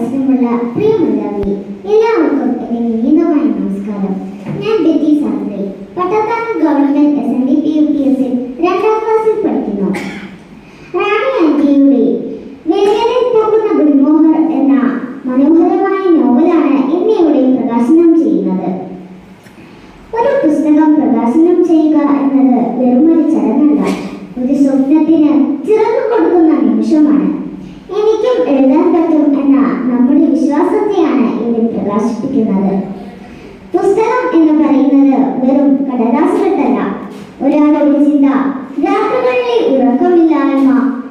പ്രകാശനമുള്ള പ്രിയമുള്ളവരെ, എല്ലാവർക്കും എൻ്റെ വിനീതമായ നമസ്കാരം. ഞാൻ ബെറ്റി സാന്ദ്രി, പട്ടാത്താനം ഗവൺമെന്റ് SNDP-UPS രണ്ടാം ക്ലാസ്സിൽ പഠിക്കുന്നു. റാണി ആന്റിയുടെ വേനലിൽ പോകുന്ന ഗുൽമോഹർ എന്ന മനോഹരമായ നോവലാണ് ഇന്നിവിടെ പ്രകാശനം ചെയ്യുന്നത്. ഒരു പുസ്തകം പ്രകാശനം ചെയ്യുക എന്നത് വെറുമൊരു ചടങ്ങല്ല, ഒരു സ്വപ്നത്തിന് ചിറന്നു കൊടുക്കുന്ന നിമിഷമാണ്. എനിക്കും എഴുതാൻ പറ്റും എന്ന നമ്മുടെ വിശ്വാസത്തെയാണ് ഇവിടെ പ്രകാശിപ്പിക്കുന്നത്. പുസ്തകം എന്ന് പറയുന്നത് വെറും കടലാസുകെട്ടല്ല, ഒരാളുടെ ചിന്ത, രാത്രികളിലെ ഉറക്കമില്ലായ്മ,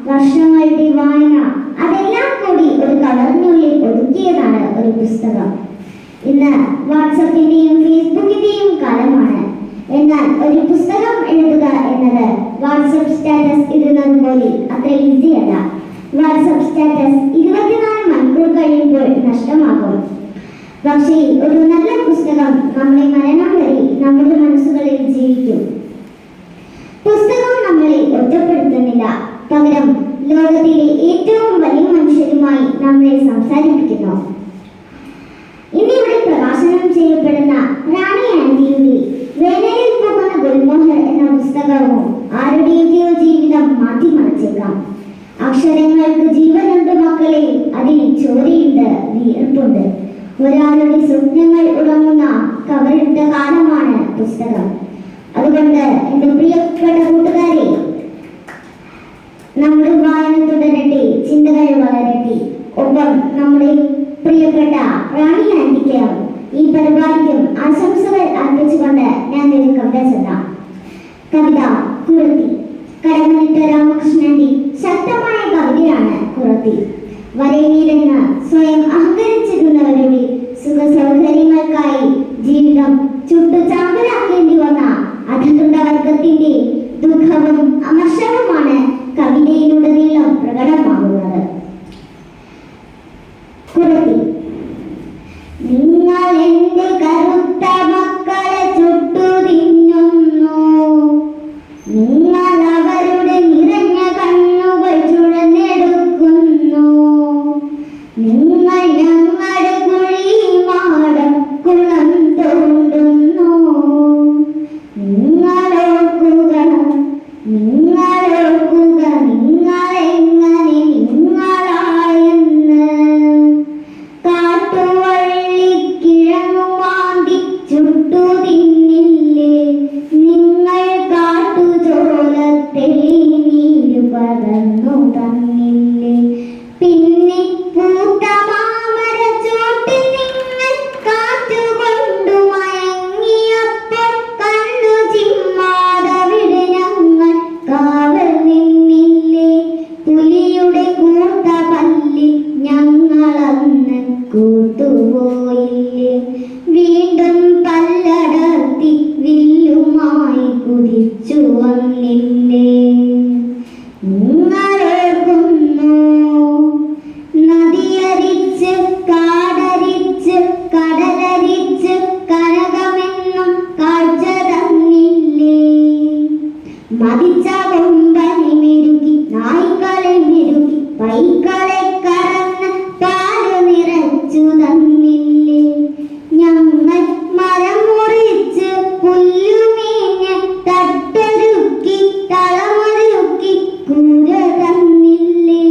വർഷങ്ങളുടെ വായന, അതെല്ലാം കൂടി ഒരു കവറിനുള്ളിൽ ഒതുക്കിയതാണ് ഒരു പുസ്തകം. ഇന്ന് വാട്സപ്പിന്റെയും ഫേസ്ബുക്കിന്റെയും കാലമാണ്. എന്നാൽ ഒരു പുസ്തകം എഴുതുക എന്നത് വാട്സപ്പ് സ്റ്റാറ്റസ് ഇടുന്നത് പോലെ അത്ര ഈസി അല്ല. വാട്സപ്പ് സ്റ്റാറ്റസ് 24 മണിക്കൂർ കഴിയുമ്പോൾ നഷ്ടമാകും. പക്ഷേ ഒരു നല്ല പുസ്തകം നമ്മുടെ മരണം വരെ നമ്മുടെ മനസ്സുകളിൽ ജീവിക്കും. പുസ്തകം നമ്മളെ ഒറ്റപ്പെടുത്തുന്നില്ല, പകരം ലോകത്തിലെ ഏറ്റവും വലിയ മനുഷ്യരുമായി നമ്മളെ സംസാരിപ്പിക്കുന്നു. ഇന്നിവിടെ പ്രകാശനം ചെയ്യപ്പെടുന്ന റാണി ആന്റിയുടെ വേനലിൽ പോകുന്ന ഗുൽമോഹർ എന്ന പുസ്തകവും ആരുടെയൊക്കെയോ ജീവിതം മാറ്റിമറിച്ചേക്കാം. അക്ഷരങ്ങൾക്ക് ജീവനുണ്ട് മക്കളെ, അതിൽ ചോരയുണ്ട്, വിയർപ്പുണ്ട്. ഒരാളുടെ സ്വപ്നങ്ങൾ ഉറങ്ങുന്ന കവറിട്ട കാലമാണ് പുസ്തകം. അതുകൊണ്ട് എൻ്റെ പ്രിയപ്പെട്ട കൂട്ടുകാരെ, നമ്മുടെ വായന തുടരട്ടെ, ചിന്തകൾ വളരട്ടെ. ഒപ്പം നമ്മുടെ പ്രിയപ്പെട്ട റാണി ആന്റിക്ക് ഈ പരിപാടിക്കും ആശംസകൾ അർപ്പിച്ചുകൊണ്ട് ഞാൻ ഒരു കവിത ചൊല്ലാം. കവിത കുറത്തി. കടമനിട്ട രാമകൃഷ്ണന്റെ ശക്തമായ കവിതയാണ് കുറത്തി. വരേനീരെന്ന് സ്വയം അഹങ്കരിച്ചിരുന്നവരുടെ സുഖ സൗകര്യങ്ങൾക്കായി ജീവിതം ചുട്ടു ചാമ്പലാക്കേണ്ടി വന്ന അധികൃത വർഗത്തിന്റെ ദുഃഖവും അമർഷവുമാണ് കവിതയിലുടനീളം പ്രകടമാകുന്നത്. കുറത്തി. നിങ്ങൾ എന്റെ കറുത്ത മക്കളെ ചുട്ടു തിന്നുന്നു, നിങ്ങൾ അവരുടെ നിറഞ്ഞ കണ്ണുകൾ ചുഴന്നെടുക്കുന്നു, നിങ്ങൾ ഞങ്ങളുടെ കുഴി മാടം കുളം തോണ്ടുന്നു. നിങ്ങളോർക്കുക, നിങ്ങളോർക്കുക, നിങ്ങളെങ്ങനെ നിങ്ങളായെന്ന്. കാട്ടുവള്ളിക്കിഴങ്ങുമാന്തി ചുട്ടു തിന്നില്ലേ നിങ്ങൾ, കാട്ടുചോലത്തെ നീര് പകർന്നു തന്നില്ലേ. പിന്നെ പൂത്ത മാമരച്ചോട്ടിൽ നിങ്ങൾ കാറ്റുകൊണ്ടു മയങ്ങിയപ്പോൾ കണ്ണു ചിമ്മാതവിടെ ഞങ്ങൾ കാവൽ നിന്നില്ലേ. പുലിയുടെ കൂർത്ത പല്ലിൽ ഞങ്ങളന്ന് കൂട്ടുപോയില്ലേ. വീണ്ടും പല്ലടർത്തി വില്ലുമായി കുതിച്ചു വന്നില്ലേ. നിങ്ങളോർക്കുന്നു, നദിയരിച്ച് കാടരിച്ച് കടലരിച്ച് കനകമെന്നും കാഴ്ച തന്നില്ലേ. മതിച്ച കൊമ്പനെ മെരുക്കി നായ്ക്കളെ മെരുക്കി പൈക്കളെ കറന്ന് പാല് നിറച്ചു തന്നില്ലേ. ഞങ്ങൾ മരം മുറിച്ച് പുല്ലുമേഞ്ഞ് തട്ടൊരുക്കി തളമൊരുക്കി കൂര തന്നില്ലേ.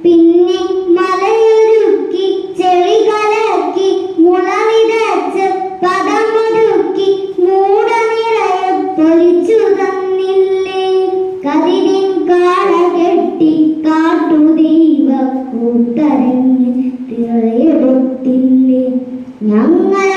പിന്നെ മലയൊരുക്കി ചെളി കലക്കി മുള വിതച്ച് പദമൊരുക്കി മൂട നിറയെ പൊലിച്ചു തന്നില്ലേ. കതിരിൻ കാള കെട്ടി കാട്ടുദൈവ കൂട്ടരങ്ങ് തിറയെടുത്തില്ലേ. ഞങ്ങൾ